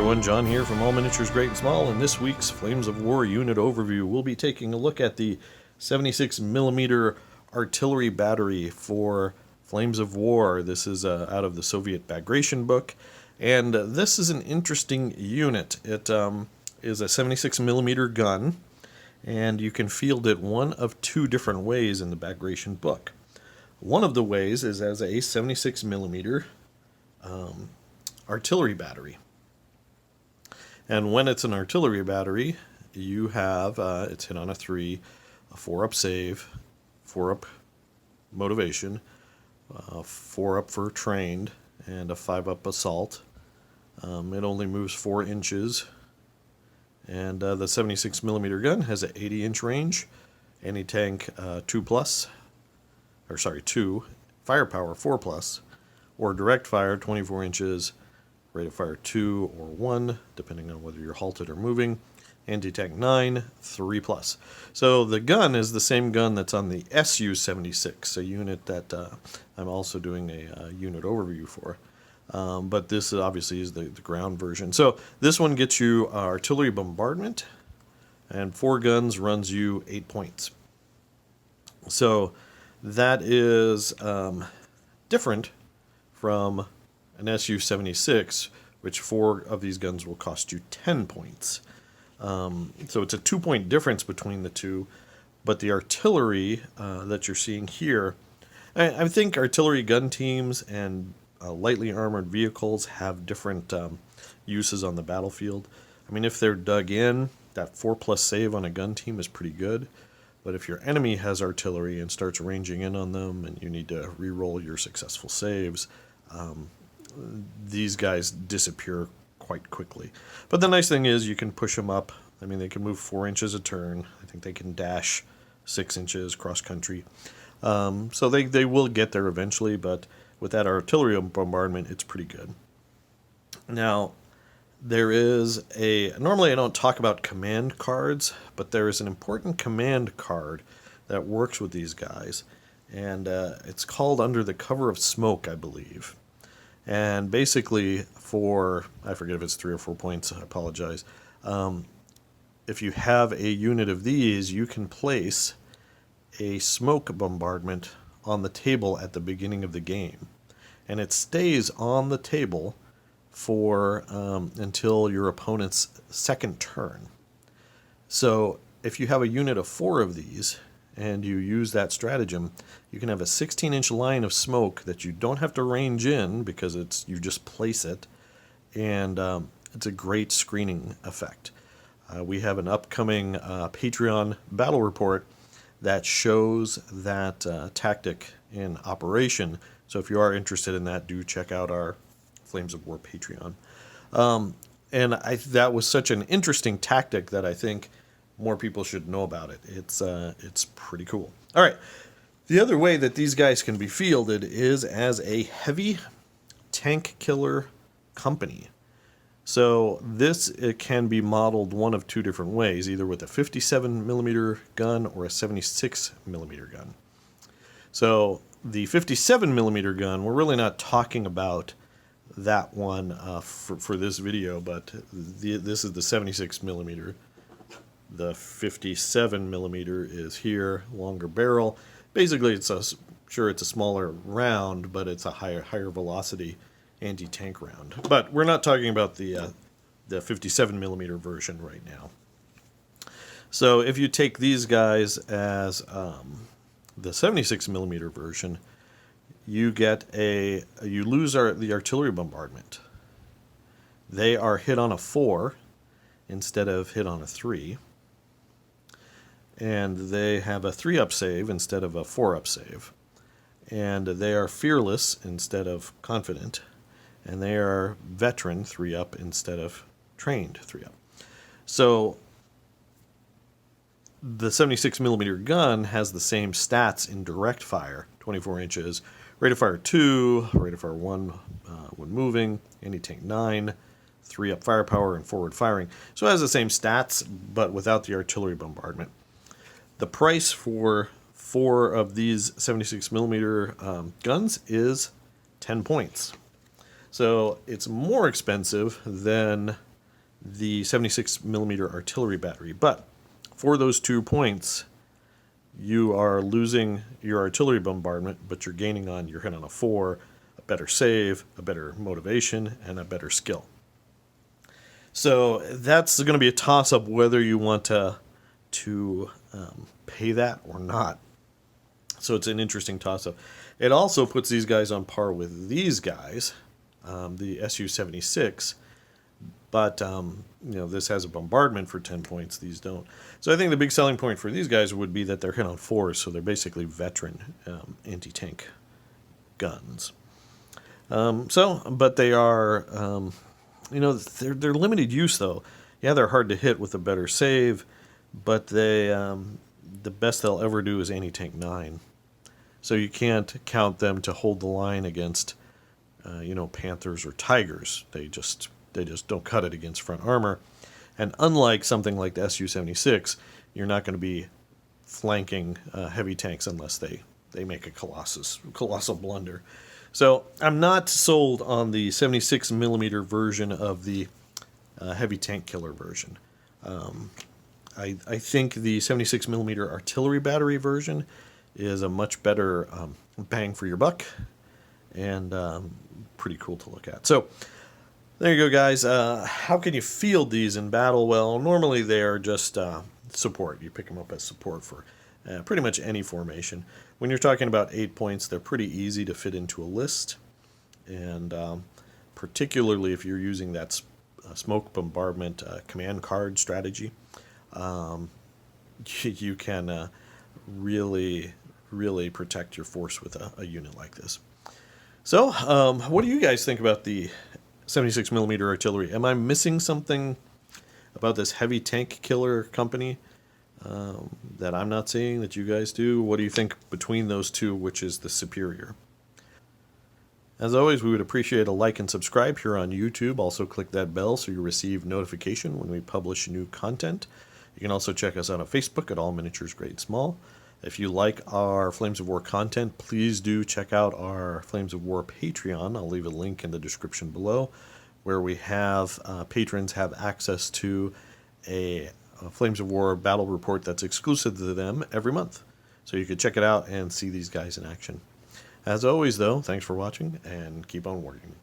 everyone, John here from All Miniatures Great and Small. In this week's Flames of War unit overview, we'll be taking a look at the 76mm artillery battery for Flames of War. This is out of the Soviet Bagration book, and this is an interesting unit. It is a 76mm gun, and you can field it one of two different ways in the Bagration book. One of the ways is as a 76mm artillery battery. And when it's an artillery battery, you have, it's hit on a 3, a 4-up save, 4-up motivation, 4-up for trained, and a 5-up assault. It only moves 4 inches. And the 76mm gun has an 80-inch range, anti-tank 2+, firepower 4+, or direct fire 24 inches, rate of fire 2 or 1, depending on whether you're halted or moving. Anti-tank 9, 3+. So the gun is the same gun that's on the Su-76, a unit that I'm also doing a unit overview for. But this obviously is the ground version. So this one gets you artillery bombardment, and 4 guns runs you 8 points. So that is different from an Su-76, which 4 of these guns will cost you 10 points. So it's a 2-point difference between the two, but the artillery that you're seeing here, I think artillery gun teams and lightly armored vehicles have different uses on the battlefield. I mean, if they're dug in, that 4+ save on a gun team is pretty good, but if your enemy has artillery and starts ranging in on them and you need to re-roll your successful saves, these guys disappear quite quickly. But the nice thing is you can push them up. I mean, they can move 4 inches a turn. I think they can dash 6 inches cross country. So they will get there eventually, but with that artillery bombardment, it's pretty good. Now, there is normally I don't talk about command cards, but there is an important command card that works with these guys, and it's called Under the Cover of Smoke, I believe. And basically I forget if it's 3 or 4 points, I apologize. If you have a unit of these, you can place a smoke bombardment on the table at the beginning of the game. And it stays on the table for until your opponent's second turn. So if you have a unit of 4 of these, and you use that stratagem, you can have a 16-inch line of smoke that you don't have to range in because you just place it, and it's a great screening effect. We have an upcoming Patreon battle report that shows that tactic in operation, so if you are interested in that, do check out our Flames of War Patreon. And that was such an interesting tactic that I think more people should know about it. It's pretty cool. All right, the other way that these guys can be fielded is as a heavy tank killer company. So it can be modeled one of 2 different ways, either with a 57mm gun or a 76mm gun. So the 57mm gun, we're really not talking about that one for this video, but this is the 76mm. The 57mm is here, longer barrel. Basically, it's a smaller round, but it's a higher velocity anti-tank round. But we're not talking about the 57mm version right now. So if you take these guys as the 76mm version, you lose the artillery bombardment. They are hit on a 4 instead of hit on a 3. And they have a 3-up save instead of a 4-up save. And they are fearless instead of confident. And they are veteran 3-up instead of trained 3-up. So the 76mm gun has the same stats in direct fire, 24 inches, rate of fire 2, rate of fire 1 when moving, anti-tank 9, 3-up firepower, and forward firing. So it has the same stats, but without the artillery bombardment. The price for 4 of these 76mm guns is 10 points. So it's more expensive than the 76 millimeter artillery battery. But for those 2 points, you are losing your artillery bombardment, but you're gaining on your hit on a 4, a better save, a better motivation, and a better skill. So that's going to be a toss-up whether you want to pay that or not. So it's an interesting toss-up. It also puts these guys on par with these guys, the Su-76, but this has a bombardment for 10 points. These don't. So I think the big selling point for these guys would be that they're hit on 4s, so they're basically veteran anti-tank guns. But they are, they're limited use though. Yeah, they're hard to hit with a better save, but the best they'll ever do is anti-tank 9. So you can't count them to hold the line against, Panthers or Tigers. They just don't cut it against front armor. And unlike something like the Su-76, you're not going to be flanking heavy tanks unless they make a colossal blunder. So I'm not sold on the 76 millimeter version of the heavy tank killer version. I think the 76 millimeter artillery battery version is a much better bang for your buck and pretty cool to look at. So there you go, guys. How can you field these in battle? Well, normally they are just support. You pick them up as support for pretty much any formation. When you're talking about 8 points, they're pretty easy to fit into a list, and particularly if you're using that smoke bombardment command card strategy, you can really protect your force with a unit like this. So, what do you guys think about the 76 millimeter artillery? Am I missing something about this heavy tank killer company that I'm not seeing that you guys do? What do you think between those two, which is the superior? As always, we would appreciate a like and subscribe here on YouTube. Also click that bell so you receive notification when we publish new content. You can also check us out on Facebook at All Miniatures Great Small. If you like our Flames of War content, please do check out our Flames of War Patreon. I'll leave a link in the description below, where we have patrons have access to a Flames of War battle report that's exclusive to them every month. So you can check it out and see these guys in action. As always, though, thanks for watching and keep on warging.